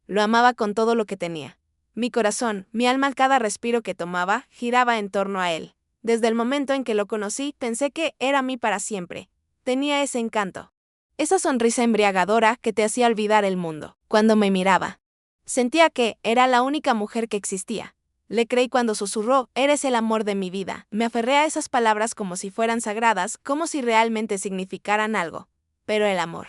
Lo amaba con todo lo que tenía. Mi corazón, mi alma, cada respiro que tomaba, giraba en torno a él. Desde el momento en que lo conocí, pensé que era mí para siempre. Tenía ese encanto. Esa sonrisa embriagadora que te hacía olvidar el mundo. Cuando me miraba, sentía que era la única mujer que existía. Le creí cuando susurró, eres el amor de mi vida. Me aferré a esas palabras como si fueran sagradas, como si realmente significaran algo. Pero el amor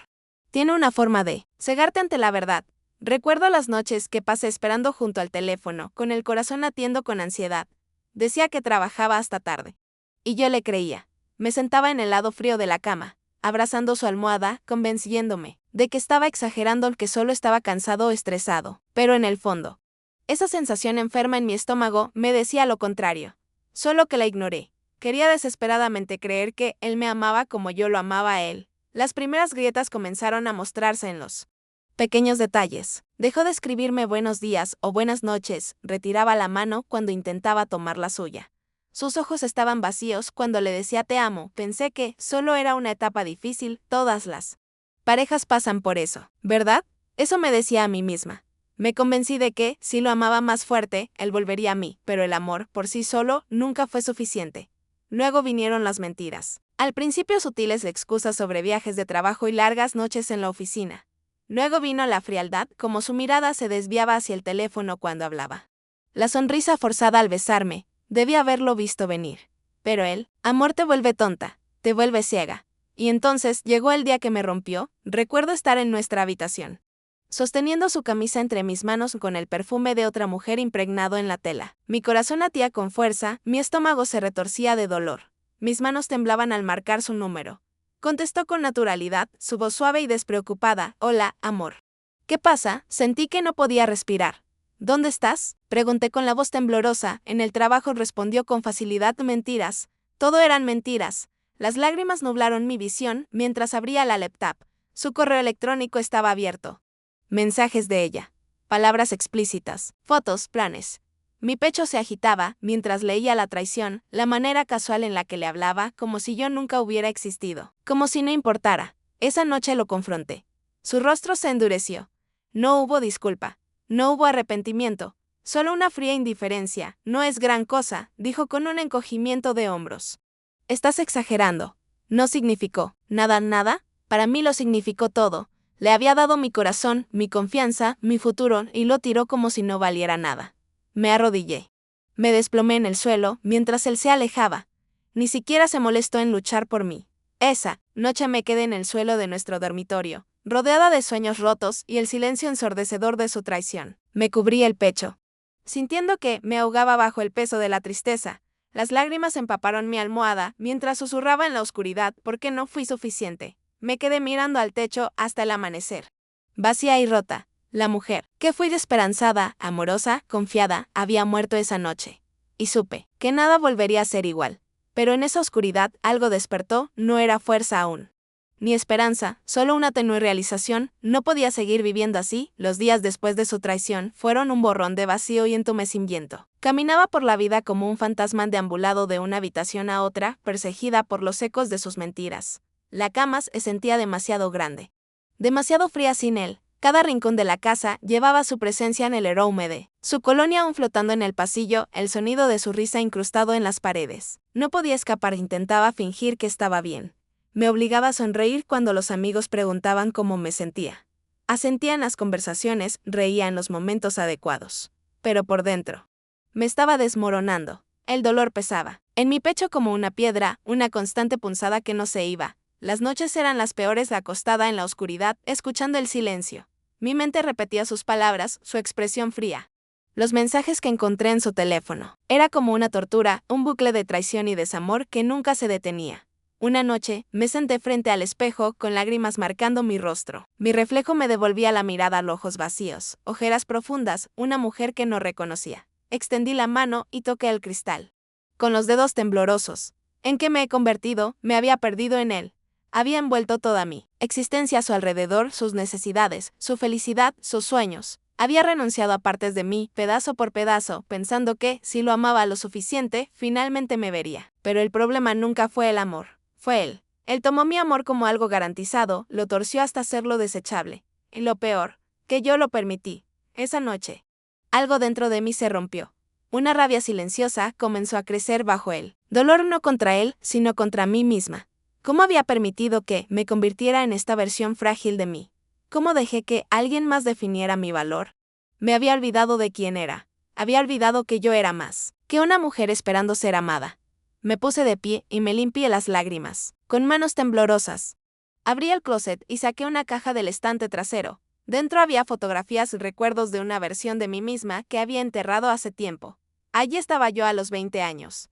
tiene una forma de cegarte ante la verdad. Recuerdo las noches que pasé esperando junto al teléfono, con el corazón latiendo con ansiedad. Decía que trabajaba hasta tarde. Y yo le creía. Me sentaba en el lado frío de la cama, abrazando su almohada, convenciéndome de que estaba exagerando, que solo estaba cansado o estresado. Pero en el fondo, esa sensación enferma en mi estómago me decía lo contrario. Solo que la ignoré. Quería desesperadamente creer que él me amaba como yo lo amaba a él. Las primeras grietas comenzaron a mostrarse en los pequeños detalles. Dejó de escribirme buenos días o buenas noches, retiraba la mano cuando intentaba tomar la suya. Sus ojos estaban vacíos cuando le decía te amo. Pensé que solo era una etapa difícil, todas las parejas pasan por eso, ¿verdad? Eso me decía a mí misma. Me convencí de que, si lo amaba más fuerte, él volvería a mí, pero el amor, por sí solo, nunca fue suficiente. Luego vinieron las mentiras. Al principio sutiles excusas sobre viajes de trabajo y largas noches en la oficina. Luego vino la frialdad, como su mirada se desviaba hacia el teléfono cuando hablaba. La sonrisa forzada al besarme, debía haberlo visto venir. Pero él, amor te vuelve tonta, te vuelve ciega. Y entonces llegó el día que me rompió. Recuerdo estar en nuestra habitación, sosteniendo su camisa entre mis manos con el perfume de otra mujer impregnado en la tela. Mi corazón latía con fuerza, mi estómago se retorcía de dolor. Mis manos temblaban al marcar su número. Contestó con naturalidad, su voz suave y despreocupada. Hola, amor. ¿Qué pasa? Sentí que no podía respirar. ¿Dónde estás? Pregunté con la voz temblorosa. En el trabajo, respondió con facilidad. Mentiras. Todo eran mentiras. Las lágrimas nublaron mi visión mientras abría la laptop. Su correo electrónico estaba abierto. Mensajes de ella. Palabras explícitas. Fotos, planes. Mi pecho se agitaba mientras leía la traición, la manera casual en la que le hablaba, como si yo nunca hubiera existido. Como si no importara. Esa noche lo confronté. Su rostro se endureció. No hubo disculpa. No hubo arrepentimiento. Solo una fría indiferencia. No es gran cosa, dijo con un encogimiento de hombros. Estás exagerando. No significó nada, nada. Para mí lo significó todo. Le había dado mi corazón, mi confianza, mi futuro, y lo tiró como si no valiera nada. Me arrodillé. Me desplomé en el suelo mientras él se alejaba. Ni siquiera se molestó en luchar por mí. Esa noche me quedé en el suelo de nuestro dormitorio, rodeada de sueños rotos y el silencio ensordecedor de su traición. Me cubrí el pecho, sintiendo que me ahogaba bajo el peso de la tristeza. Las lágrimas empaparon mi almohada mientras susurraba en la oscuridad porque no fui suficiente. Me quedé mirando al techo hasta el amanecer. Vacía y rota. La mujer, que fui desesperanzada, amorosa, confiada, había muerto esa noche. Y supe que nada volvería a ser igual. Pero en esa oscuridad algo despertó, no era fuerza aún, ni esperanza, solo una tenue realización. No podía seguir viviendo así. Los días después de su traición fueron un borrón de vacío y entumecimiento. Caminaba por la vida como un fantasma deambulado de una habitación a otra, perseguida por los ecos de sus mentiras. La cama se sentía demasiado grande, demasiado fría sin él. Cada rincón de la casa llevaba su presencia en el aroma de su colonia aún flotando en el pasillo, el sonido de su risa incrustado en las paredes. No podía escapar, intentaba fingir que estaba bien. Me obligaba a sonreír cuando los amigos preguntaban cómo me sentía. Asentía en las conversaciones, reía en los momentos adecuados. Pero por dentro, me estaba desmoronando. El dolor pesaba en mi pecho como una piedra, una constante punzada que no se iba. Las noches eran las peores, acostada en la oscuridad, escuchando el silencio. Mi mente repetía sus palabras, su expresión fría. Los mensajes que encontré en su teléfono. Era como una tortura, un bucle de traición y desamor que nunca se detenía. Una noche, me senté frente al espejo, con lágrimas marcando mi rostro. Mi reflejo me devolvía la mirada a los ojos vacíos, ojeras profundas, una mujer que no reconocía. Extendí la mano y toqué el cristal. Con los dedos temblorosos. ¿En qué me he convertido? Me había perdido en él. Había envuelto toda mi existencia a su alrededor, sus necesidades, su felicidad, sus sueños. Había renunciado a partes de mí, pedazo por pedazo, pensando que, si lo amaba lo suficiente, finalmente me vería. Pero el problema nunca fue el amor, fue él. Él tomó mi amor como algo garantizado, lo torció hasta hacerlo desechable. Y lo peor, que yo lo permití. Esa noche, algo dentro de mí se rompió. Una rabia silenciosa comenzó a crecer bajo él. Dolor no contra él, sino contra mí misma. ¿Cómo había permitido que me convirtiera en esta versión frágil de mí? ¿Cómo dejé que alguien más definiera mi valor? Me había olvidado de quién era. Había olvidado que yo era más que una mujer esperando ser amada. Me puse de pie y me limpié las lágrimas, con manos temblorosas. Abrí el closet y saqué una caja del estante trasero. Dentro había fotografías y recuerdos de una versión de mí misma que había enterrado hace tiempo. Allí estaba yo a los 20 años.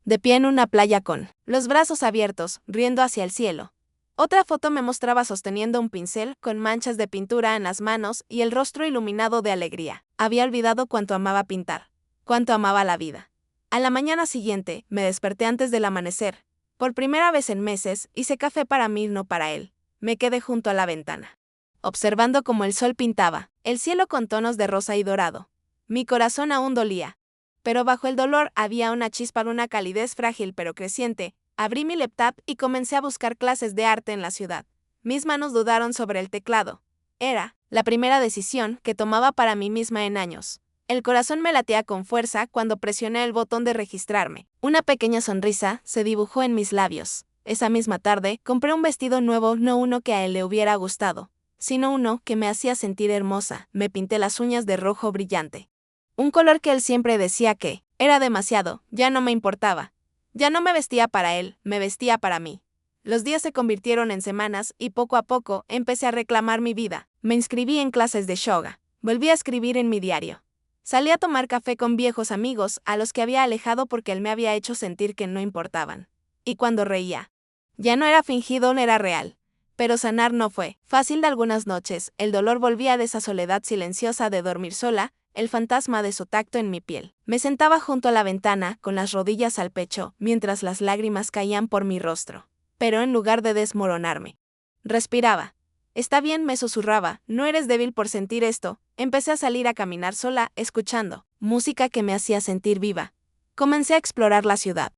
De pie en una playa con los brazos abiertos, riendo hacia el cielo. Otra foto me mostraba sosteniendo un pincel con manchas de pintura en las manos y el rostro iluminado de alegría. Había olvidado cuánto amaba pintar, cuánto amaba la vida. A la mañana siguiente, me desperté antes del amanecer. Por primera vez en meses, hice café para mí, no para él. Me quedé junto a la ventana, observando cómo el sol pintaba el cielo con tonos de rosa y dorado. Mi corazón aún dolía, pero bajo el dolor había una chispa, una calidez frágil pero creciente. Abrí mi laptop y comencé a buscar clases de arte en la ciudad. Mis manos dudaron sobre el teclado. Era la primera decisión que tomaba para mí misma en años. El corazón me latía con fuerza cuando presioné el botón de registrarme. Una pequeña sonrisa se dibujó en mis labios. Esa misma tarde, compré un vestido nuevo, no uno que a él le hubiera gustado, sino uno que me hacía sentir hermosa. Me pinté las uñas de rojo brillante. Un color que él siempre decía que era demasiado, ya no me importaba. Ya no me vestía para él, me vestía para mí. Los días se convirtieron en semanas y poco a poco empecé a reclamar mi vida. Me inscribí en clases de yoga. Volví a escribir en mi diario. Salí a tomar café con viejos amigos a los que había alejado porque él me había hecho sentir que no importaban. Y cuando reía, ya no era fingido, no era real. Pero sanar no fue fácil. De algunas noches, el dolor volvía de esa soledad silenciosa de dormir sola, el fantasma de su tacto en mi piel. Me sentaba junto a la ventana, con las rodillas al pecho, mientras las lágrimas caían por mi rostro. Pero en lugar de desmoronarme, respiraba. Está bien, me susurraba, no eres débil por sentir esto. Empecé a salir a caminar sola, escuchando música que me hacía sentir viva. Comencé a explorar la ciudad,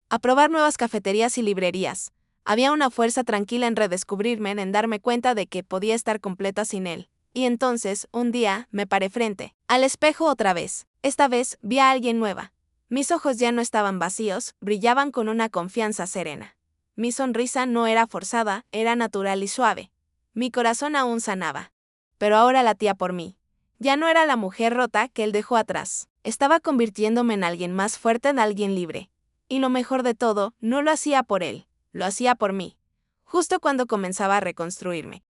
a probar nuevas cafeterías y librerías. Había una fuerza tranquila en redescubrirme, en darme cuenta de que podía estar completa sin él. Y entonces, un día, me paré frente al espejo otra vez. Esta vez, vi a alguien nueva. Mis ojos ya no estaban vacíos, brillaban con una confianza serena. Mi sonrisa no era forzada, era natural y suave. Mi corazón aún sanaba. Pero ahora latía por mí. Ya no era la mujer rota que él dejó atrás. Estaba convirtiéndome en alguien más fuerte, en alguien libre. Y lo mejor de todo, no lo hacía por él, lo hacía por mí. Justo cuando comenzaba a reconstruirme,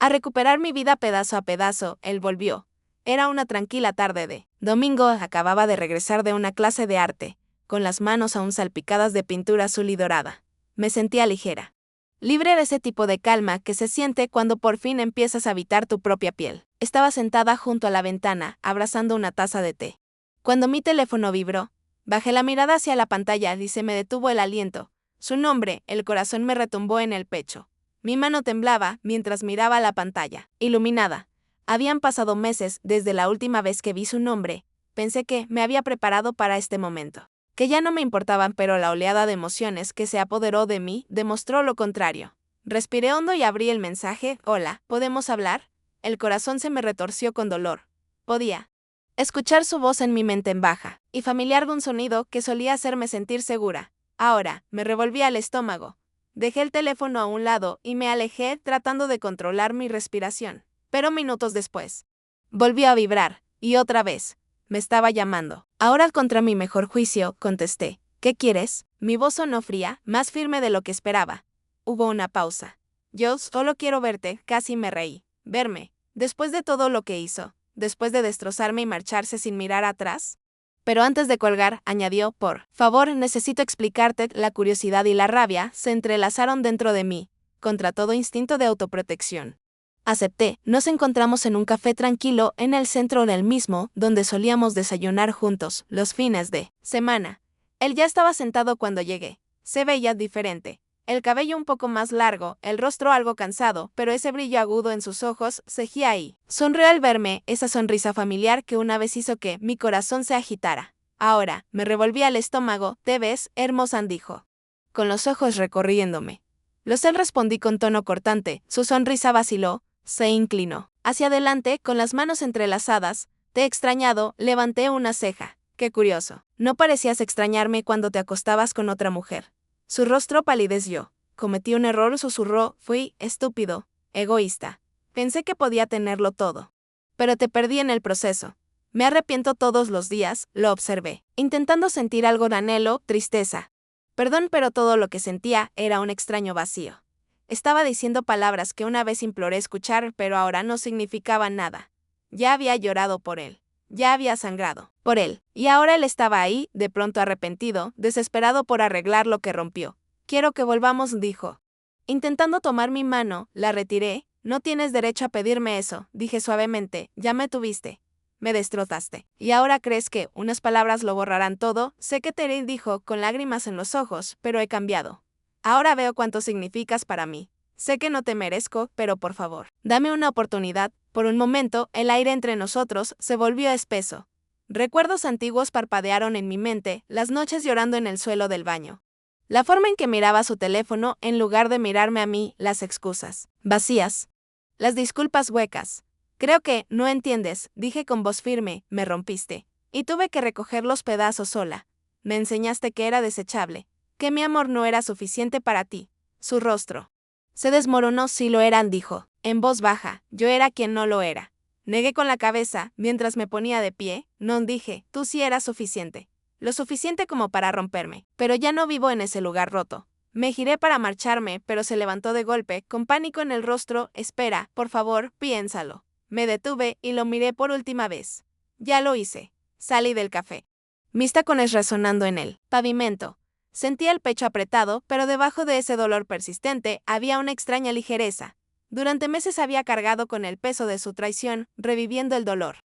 a recuperar mi vida pedazo a pedazo, él volvió. Era una tranquila tarde de domingo, acababa de regresar de una clase de arte, con las manos aún salpicadas de pintura azul y dorada. Me sentía ligera. Libre de ese tipo de calma que se siente cuando por fin empiezas a habitar tu propia piel. Estaba sentada junto a la ventana, abrazando una taza de té. Cuando mi teléfono vibró, bajé la mirada hacia la pantalla y se me detuvo el aliento. Su nombre, el corazón me retumbó en el pecho. Mi mano temblaba mientras miraba la pantalla, iluminada. Habían pasado meses desde la última vez que vi su nombre. Pensé que me había preparado para este momento, que ya no me importaban, pero la oleada de emociones que se apoderó de mí demostró lo contrario. Respiré hondo y abrí el mensaje. Hola, ¿podemos hablar? El corazón se me retorció con dolor. Podía escuchar su voz en mi mente en baja y familiar, de un sonido que solía hacerme sentir segura. Ahora, me revolvía el estómago. Dejé el teléfono a un lado y me alejé tratando de controlar mi respiración. Pero minutos después, volvió a vibrar, y otra vez, me estaba llamando. Ahora, contra mi mejor juicio, contesté. ¿Qué quieres? Mi voz sonó fría, más firme de lo que esperaba. Hubo una pausa. Yo solo quiero verte, casi me reí. Verme, después de todo lo que hizo, después de destrozarme y marcharse sin mirar atrás. Pero antes de colgar, añadió, por favor, necesito explicarte. La curiosidad y la rabia se entrelazaron dentro de mí, contra todo instinto de autoprotección. Acepté. Nos encontramos en un café tranquilo en el centro del mismo, donde solíamos desayunar juntos los fines de semana. Él ya estaba sentado cuando llegué. Se veía diferente. El cabello un poco más largo, el rostro algo cansado, pero ese brillo agudo en sus ojos seguía ahí. Sonrió al verme, esa sonrisa familiar que una vez hizo que mi corazón se agitara. Ahora, me revolvía el estómago. ¿Te ves, hermosa?, dijo, con los ojos recorriéndome. Lo sé, respondí con tono cortante. Su sonrisa vaciló, se inclinó hacia adelante con las manos entrelazadas. Te he extrañado, levanté una ceja. Qué curioso. No parecías extrañarme cuando te acostabas con otra mujer. Su rostro palideció. Cometí un error, susurró. Fui estúpido, egoísta. Pensé que podía tenerlo todo. Pero te perdí en el proceso. Me arrepiento todos los días, lo observé, intentando sentir algo de anhelo, tristeza. Perdón, pero todo lo que sentía era un extraño vacío. Estaba diciendo palabras que una vez imploré escuchar, pero ahora no significaban nada. Ya había llorado por él. Ya había sangrado por él. Y ahora él estaba ahí, de pronto arrepentido, desesperado por arreglar lo que rompió. Quiero que volvamos, dijo. Intentando tomar mi mano, la retiré. No tienes derecho a pedirme eso, dije suavemente. Ya me tuviste. Me destrozaste. ¿Y ahora crees que unas palabras lo borrarán todo? Sé que Terry dijo con lágrimas en los ojos, pero he cambiado. Ahora veo cuánto significas para mí. Sé que no te merezco, pero por favor, dame una oportunidad. Por un momento, el aire entre nosotros se volvió espeso. Recuerdos antiguos parpadearon en mi mente, las noches llorando en el suelo del baño. La forma en que miraba su teléfono en lugar de mirarme a mí, las excusas vacías. Las disculpas huecas. Creo que, no entiendes, dije con voz firme, me rompiste. Y tuve que recoger los pedazos sola. Me enseñaste que era desechable, que mi amor no era suficiente para ti. Su rostro se desmoronó. Si lo eran, dijo, en voz baja, yo era quien no lo era. Negué con la cabeza, mientras me ponía de pie, no dije, tú sí eras suficiente. Lo suficiente como para romperme, pero ya no vivo en ese lugar roto. Me giré para marcharme, pero se levantó de golpe, con pánico en el rostro. Espera, por favor, piénsalo. Me detuve y lo miré por última vez. Ya lo hice. Salí del café. Mis tacones resonando en el pavimento. Sentía el pecho apretado, pero debajo de ese dolor persistente había una extraña ligereza. Durante meses había cargado con el peso de su traición, reviviendo el dolor.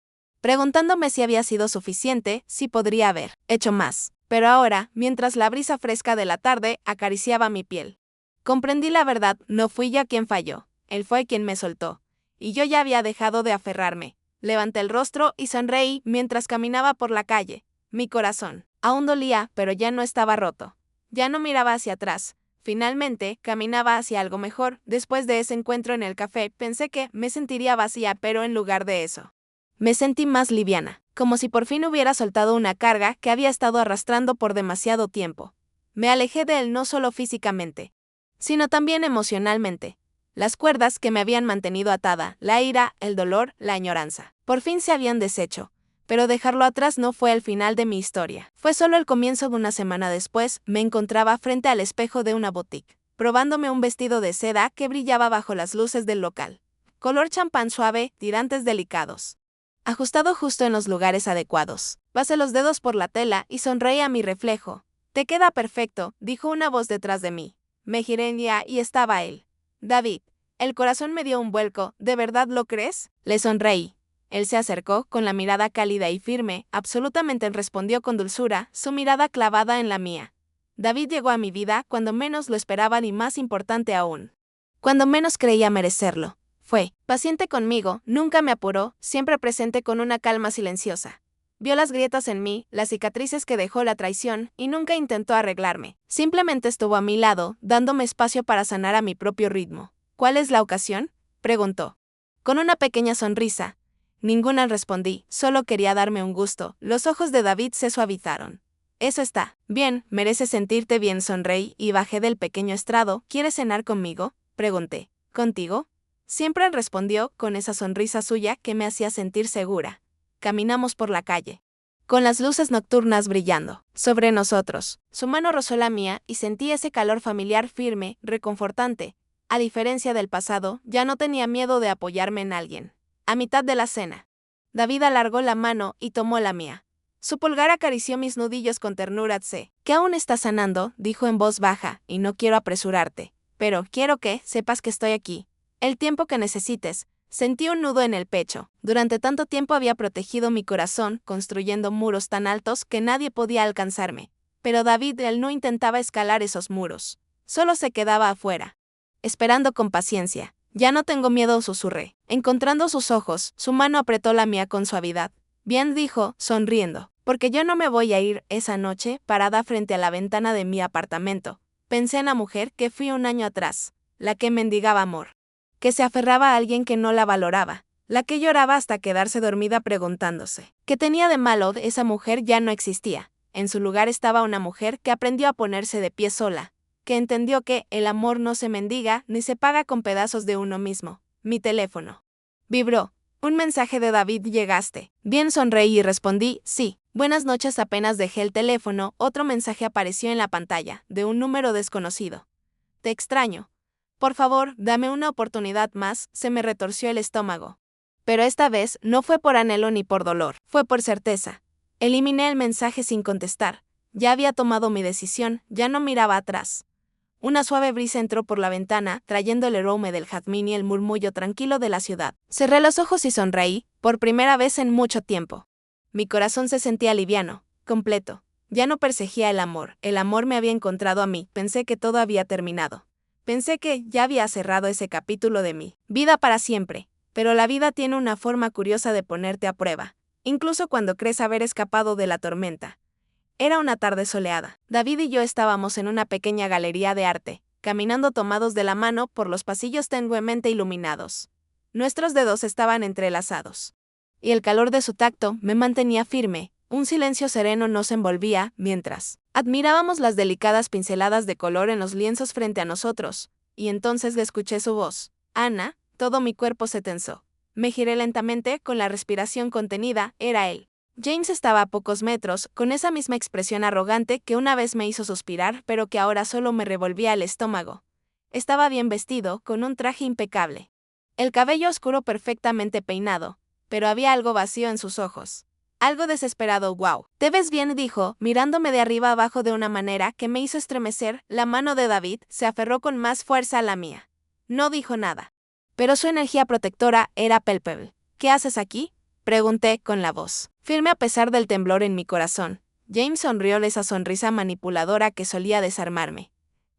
Preguntándome si había sido suficiente, si podría haber hecho más. Pero ahora, mientras la brisa fresca de la tarde acariciaba mi piel, comprendí la verdad. No fui yo quien falló. Él fue quien me soltó. Y yo ya había dejado de aferrarme. Levanté el rostro y sonreí mientras caminaba por la calle. Mi corazón aún dolía, pero ya no estaba roto. Ya no miraba hacia atrás. Finalmente, caminaba hacia algo mejor. Después de ese encuentro en el café, pensé que me sentiría vacía, pero en lugar de eso, me sentí más liviana, como si por fin hubiera soltado una carga que había estado arrastrando por demasiado tiempo. Me alejé de él no solo físicamente, sino también emocionalmente. Las cuerdas que me habían mantenido atada, la ira, el dolor, la añoranza, por fin se habían deshecho. Pero dejarlo atrás no fue el final de mi historia. Fue solo el comienzo. De una semana después, me encontraba frente al espejo de una boutique, probándome un vestido de seda que brillaba bajo las luces del local. Color champán suave, tirantes delicados. Ajustado justo en los lugares adecuados. Pasé los dedos por la tela y sonreí a mi reflejo. Te queda perfecto, dijo una voz detrás de mí. Me giré y estaba él. David. El corazón me dio un vuelco. ¿De verdad lo crees? Le sonreí. Él se acercó, con la mirada cálida y firme, absolutamente respondió con dulzura, su mirada clavada en la mía. David llegó a mi vida cuando menos lo esperaba y más importante aún, cuando menos creía merecerlo. Fue paciente conmigo, nunca me apuró, siempre presente con una calma silenciosa. Vio las grietas en mí, las cicatrices que dejó la traición, y nunca intentó arreglarme. Simplemente estuvo a mi lado, dándome espacio para sanar a mi propio ritmo. ¿Cuál es la ocasión?, preguntó. Con una pequeña sonrisa. Ninguna, respondí, solo quería darme un gusto. Los ojos de David se suavizaron. Eso está bien, mereces sentirte bien, sonreí y bajé del pequeño estrado. ¿Quieres cenar conmigo?, pregunté. ¿Contigo? Siempre respondió, con esa sonrisa suya que me hacía sentir segura. Caminamos por la calle, con las luces nocturnas brillando sobre nosotros. Su mano rozó la mía y sentí ese calor familiar, firme, reconfortante. A diferencia del pasado, ya no tenía miedo de apoyarme en alguien. A mitad de la cena, David alargó la mano y tomó la mía. Su pulgar acarició mis nudillos con ternura. Sé que aún estás sanando, dijo en voz baja, y no quiero apresurarte, pero quiero que sepas que estoy aquí. El tiempo que necesites. Sentí un nudo en el pecho. Durante tanto tiempo había protegido mi corazón, construyendo muros tan altos que nadie podía alcanzarme. Pero David, él no intentaba escalar esos muros. Solo se quedaba afuera, esperando con paciencia. Ya no tengo miedo, susurré. Encontrando sus ojos, su mano apretó la mía con suavidad. Bien, dijo, sonriendo, porque yo no me voy a ir. Esa noche, parada frente a la ventana de mi apartamento, pensé en la mujer que fui un año atrás, la que mendigaba amor, que se aferraba a alguien que no la valoraba, la que lloraba hasta quedarse dormida preguntándose ¿qué tenía de malo? Esa mujer ya no existía. En su lugar estaba una mujer que aprendió a ponerse de pie sola, que entendió que el amor no se mendiga ni se paga con pedazos de uno mismo. Mi teléfono vibró. Un mensaje de David. ¿Llegaste? Bien, sonreí y respondí, sí. Buenas noches. Apenas dejé el teléfono, otro mensaje apareció en la pantalla, de un número desconocido. Te extraño. Por favor, dame una oportunidad más. Se me retorció el estómago. Pero esta vez no fue por anhelo ni por dolor, fue por certeza. Eliminé el mensaje sin contestar. Ya había tomado mi decisión, ya no miraba atrás. Una suave brisa entró por la ventana, trayendo el aroma del jazmín y el murmullo tranquilo de la ciudad. Cerré los ojos y sonreí, por primera vez en mucho tiempo. Mi corazón se sentía liviano, completo. Ya no perseguía el amor me había encontrado a mí. Pensé que todo había terminado. Pensé que ya había cerrado ese capítulo de mi vida para siempre. Pero la vida tiene una forma curiosa de ponerte a prueba, incluso cuando crees haber escapado de la tormenta. Era una tarde soleada. David y yo estábamos en una pequeña galería de arte, caminando tomados de la mano por los pasillos tenuemente iluminados. Nuestros dedos estaban entrelazados. Y el calor de su tacto me mantenía firme. Un silencio sereno nos envolvía, mientras admirábamos las delicadas pinceladas de color en los lienzos frente a nosotros. Y entonces le escuché su voz. Ana. Todo mi cuerpo se tensó. Me giré lentamente, con la respiración contenida. Era él. James estaba a pocos metros, con esa misma expresión arrogante que una vez me hizo suspirar, pero que ahora solo me revolvía el estómago. Estaba bien vestido, con un traje impecable. El cabello oscuro perfectamente peinado, pero había algo vacío en sus ojos. Algo desesperado. Wow. ¿Te ves bien? Dijo, mirándome de arriba abajo de una manera que me hizo estremecer. La mano de David se aferró con más fuerza a la mía. No dijo nada. Pero su energía protectora era palpable. ¿Qué haces aquí? Pregunté con la voz firme a pesar del temblor en mi corazón. James sonrió esa sonrisa manipuladora que solía desarmarme.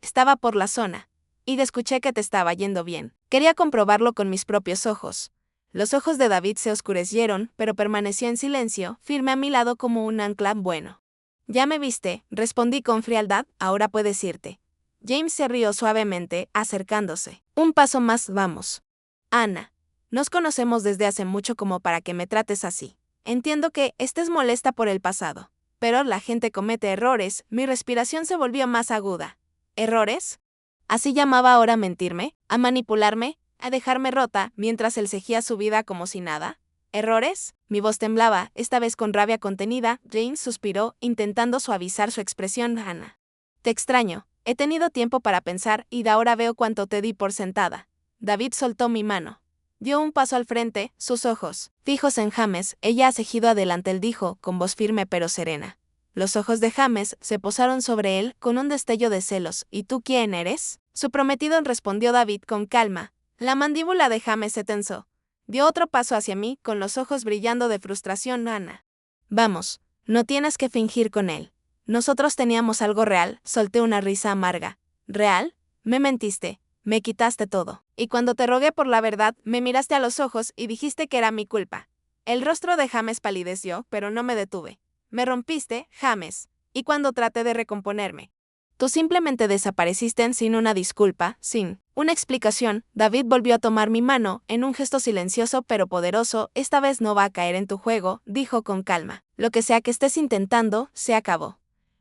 Estaba por la zona. Y escuché que te estaba yendo bien. Quería comprobarlo con mis propios ojos. Los ojos de David se oscurecieron, pero permaneció en silencio, firme a mi lado como un ancla. Bueno. Ya me viste, respondí con frialdad, ahora puedes irte. James se rió suavemente, acercándose. Un paso más, vamos. Ana, nos conocemos desde hace mucho como para que me trates así. Entiendo que estés molesta por el pasado, pero la gente comete errores. Mi respiración se volvió más aguda. ¿Errores? ¿Así llamaba ahora mentirme, a manipularme, a dejarme rota mientras él seguía su vida como si nada? ¿Errores? Mi voz temblaba, esta vez con rabia contenida. James suspiró, intentando suavizar su expresión. Ana, te extraño. He tenido tiempo para pensar y de ahora veo cuánto te di por sentada. David soltó mi mano. Dio un paso al frente, sus ojos fijos en James. Ella ha seguido adelante, él dijo, con voz firme pero serena. Los ojos de James se posaron sobre él con un destello de celos. ¿Y tú quién eres? Su prometido, respondió David con calma. La mandíbula de James se tensó. Dio otro paso hacia mí, con los ojos brillando de frustración. Ana. Vamos, no tienes que fingir con él. Nosotros teníamos algo real. Solté una risa amarga. ¿Real? Me mentiste. Me quitaste todo. Y cuando te rogué por la verdad, me miraste a los ojos y dijiste que era mi culpa. El rostro de James palideció, pero no me detuve. Me rompiste, James. Y cuando traté de recomponerme, tú simplemente desapareciste sin una disculpa, sin una explicación. David volvió a tomar mi mano, en un gesto silencioso pero poderoso. Esta vez no va a caer en tu juego, dijo con calma. Lo que sea que estés intentando, se acabó.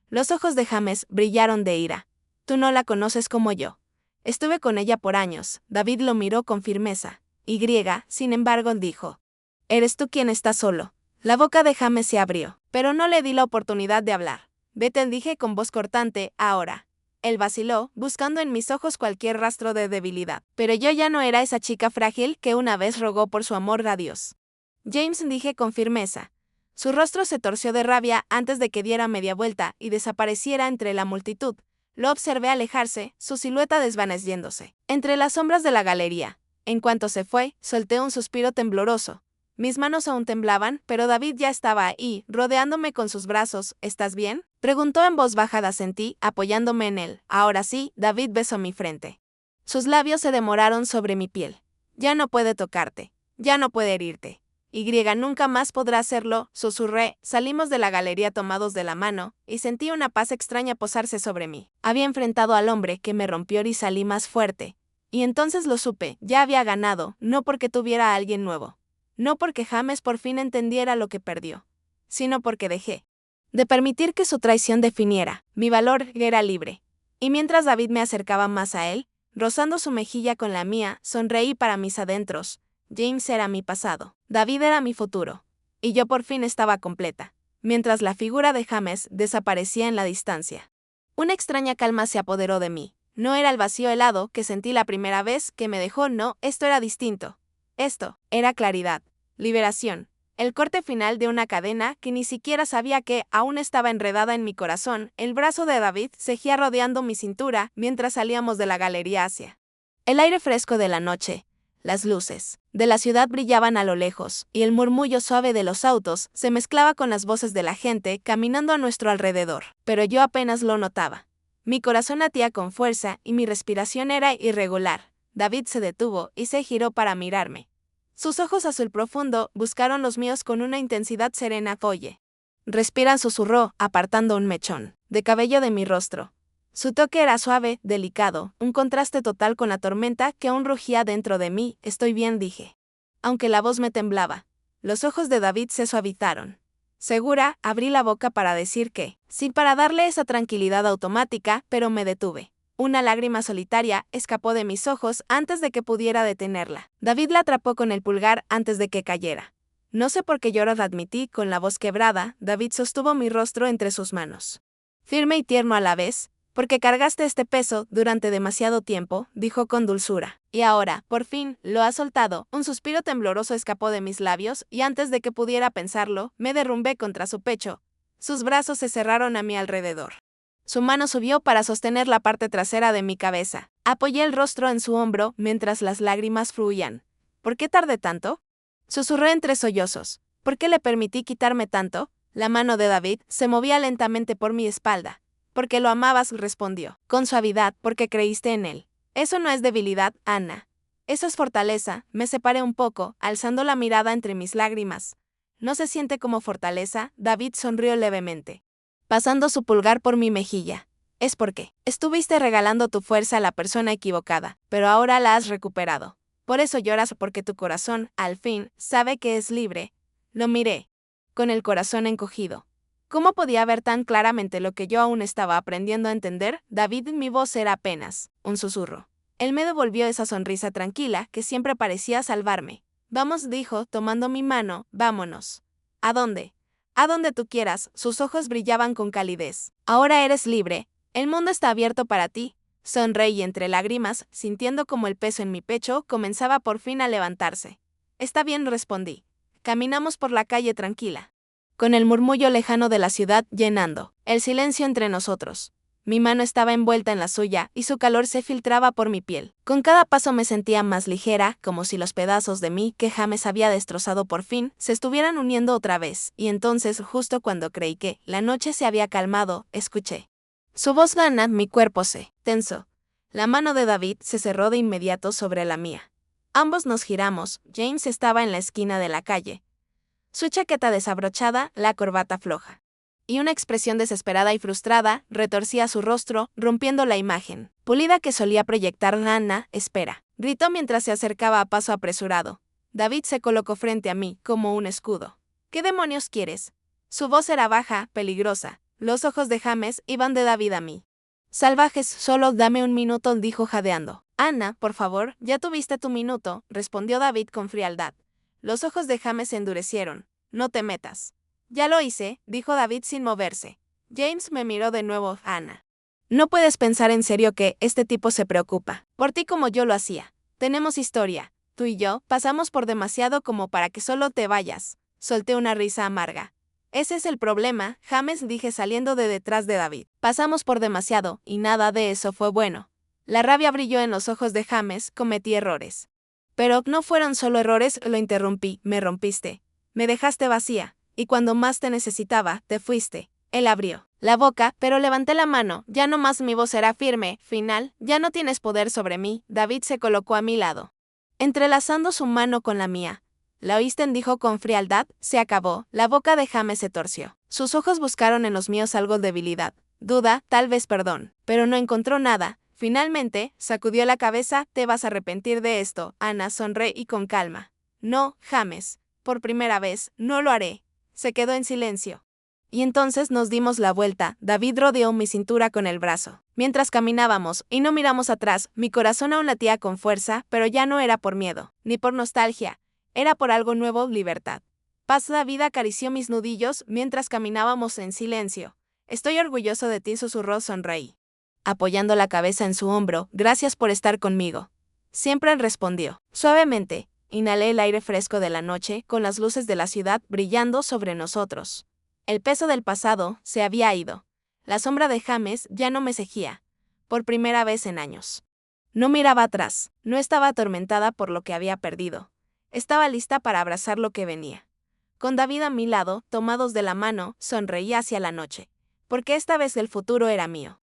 Los ojos de James brillaron de ira. Tú no la conoces como yo. Estuve con ella por años. David lo miró con firmeza. Sin embargo, dijo. Eres tú quien está solo. La boca de James se abrió, pero no le di la oportunidad de hablar. Vete, dije con voz cortante, ahora. Él vaciló, buscando en mis ojos cualquier rastro de debilidad. Pero yo ya no era esa chica frágil que una vez rogó por su amor a Dios. James, dije con firmeza. Su rostro se torció de rabia antes de que diera media vuelta y desapareciera entre la multitud. Lo observé alejarse, su silueta desvaneciéndose entre las sombras de la galería. En cuanto se fue, solté un suspiro tembloroso. Mis manos aún temblaban, pero David ya estaba ahí, rodeándome con sus brazos. ¿Estás bien?, preguntó en voz baja. Asentí, apoyándome en él. Ahora sí. David besó mi frente. Sus labios se demoraron sobre mi piel. Ya no puede tocarte. Ya no puede herirte. Nunca más podrá hacerlo, susurré. Salimos de la galería tomados de la mano, y sentí una paz extraña posarse sobre mí. Había enfrentado al hombre que me rompió y salí más fuerte. Y entonces lo supe, ya había ganado, no porque tuviera a alguien nuevo, no porque James por fin entendiera lo que perdió, sino porque dejé de permitir que su traición definiera mi valor. Era libre. Y mientras David me acercaba más a él, rozando su mejilla con la mía, sonreí para mis adentros. James era mi pasado, David era mi futuro. Y yo por fin estaba completa, mientras la figura de James desaparecía en la distancia. Una extraña calma se apoderó de mí. No era el vacío helado que sentí la primera vez que me dejó, no, esto era distinto. Esto era claridad, liberación, el corte final de una cadena que ni siquiera sabía que aún estaba enredada en mi corazón. El brazo de David seguía rodeando mi cintura mientras salíamos de la galería hacia el aire fresco de la noche. Las luces de la ciudad brillaban a lo lejos, y el murmullo suave de los autos se mezclaba con las voces de la gente caminando a nuestro alrededor, pero yo apenas lo notaba. Mi corazón latía con fuerza y mi respiración era irregular. David se detuvo y se giró para mirarme. Sus ojos azul profundo buscaron los míos con una intensidad serena. Oye. Respira, susurró, apartando un mechón de cabello de mi rostro. Su toque era suave, delicado, un contraste total con la tormenta que aún rugía dentro de mí. Estoy bien, dije. Aunque la voz me temblaba. Los ojos de David se suavizaron. Segura, abrí la boca para decir que, sí, para darle esa tranquilidad automática, pero me detuve. Una lágrima solitaria escapó de mis ojos antes de que pudiera detenerla. David la atrapó con el pulgar antes de que cayera. No sé por qué lloro, admití con la voz quebrada. David sostuvo mi rostro entre sus manos. Firme y tierno a la vez, porque cargaste este peso durante demasiado tiempo, dijo con dulzura. Y ahora, por fin, lo has soltado. Un suspiro tembloroso escapó de mis labios, y antes de que pudiera pensarlo, me derrumbé contra su pecho. Sus brazos se cerraron a mi alrededor. Su mano subió para sostener la parte trasera de mi cabeza. Apoyé el rostro en su hombro mientras las lágrimas fluían. ¿Por qué tardé tanto? Susurré entre sollozos. ¿Por qué le permití quitarme tanto? La mano de David se movía lentamente por mi espalda. Porque lo amabas, respondió, con suavidad, porque creíste en él. Eso no es debilidad, Ana. Eso es fortaleza. Me separé un poco, alzando la mirada entre mis lágrimas. ¿No se siente como fortaleza? David sonrió levemente, pasando su pulgar por mi mejilla. Es porque estuviste regalando tu fuerza a la persona equivocada, pero ahora la has recuperado. Por eso lloras, porque tu corazón, al fin, sabe que es libre. Lo miré, con el corazón encogido. ¿Cómo podía ver tan claramente lo que yo aún estaba aprendiendo a entender? David, mi voz era apenas un susurro. Él me devolvió esa sonrisa tranquila que siempre parecía salvarme. Vamos, dijo, tomando mi mano, vámonos. ¿A dónde? A donde tú quieras. Sus ojos brillaban con calidez. Ahora eres libre. El mundo está abierto para ti. Sonreí entre lágrimas, sintiendo como el peso en mi pecho comenzaba por fin a levantarse. Está bien, respondí. Caminamos por la calle tranquila, con el murmullo lejano de la ciudad llenando el silencio entre nosotros. Mi mano estaba envuelta en la suya y su calor se filtraba por mi piel. Con cada paso me sentía más ligera, como si los pedazos de mí que James había destrozado por fin se estuvieran uniendo otra vez. Y entonces, justo cuando creí que la noche se había calmado, escuché su voz gana, mi cuerpo se tensó. La mano de David se cerró de inmediato sobre la mía. Ambos nos giramos. James estaba en la esquina de la calle, su chaqueta desabrochada, la corbata floja, y una expresión desesperada y frustrada retorcía su rostro, rompiendo la imagen pulida que solía proyectar. Ana, espera, gritó mientras se acercaba a paso apresurado. David se colocó frente a mí, como un escudo. ¿Qué demonios quieres? Su voz era baja, peligrosa. Los ojos de James iban de David a mí. Salvajes, solo dame un minuto, dijo jadeando. Ana, por favor, ya tuviste tu minuto, respondió David con frialdad. Los ojos de James se endurecieron. No te metas. Ya lo hice, dijo David sin moverse. James me miró de nuevo. Ana, no puedes pensar en serio que este tipo se preocupa por ti como yo lo hacía. Tenemos historia. Tú y yo pasamos por demasiado como para que solo te vayas. Solté una risa amarga. Ese es el problema, James, dije saliendo de detrás de David. Pasamos por demasiado, y nada de eso fue bueno. La rabia brilló en los ojos de James. Cometí errores. Pero no fueron solo errores, lo interrumpí. Me rompiste. Me dejaste vacía, y cuando más te necesitaba, te fuiste. Él abrió la boca, pero levanté la mano. Ya no más, mi voz era firme. Final, ya no tienes poder sobre mí. David se colocó a mi lado, entrelazando su mano con la mía. ¿La oíste?, dijo con frialdad. Se acabó. La boca de James se torció. Sus ojos buscaron en los míos algo de debilidad, duda, tal vez perdón, pero no encontró nada. Finalmente, sacudió la cabeza. Te vas a arrepentir de esto. Ana, sonreí con calma. No, James. Por primera vez, no lo haré. Se quedó en silencio. Y entonces nos dimos la vuelta. David rodeó mi cintura con el brazo. Mientras caminábamos y no miramos atrás, mi corazón aún latía con fuerza, pero ya no era por miedo, ni por nostalgia. Era por algo nuevo, libertad. Paz. David acarició mis nudillos mientras caminábamos en silencio. Estoy orgulloso de ti, susurró. Sonreí, apoyando la cabeza en su hombro. Gracias por estar conmigo. Siempre respondió. Suavemente, inhalé el aire fresco de la noche, con las luces de la ciudad brillando sobre nosotros. El peso del pasado se había ido. La sombra de James ya no me seguía. Por primera vez en años. No miraba atrás, no estaba atormentada por lo que había perdido. Estaba lista para abrazar lo que venía. Con David a mi lado, tomados de la mano, sonreí hacia la noche. Porque esta vez el futuro era mío.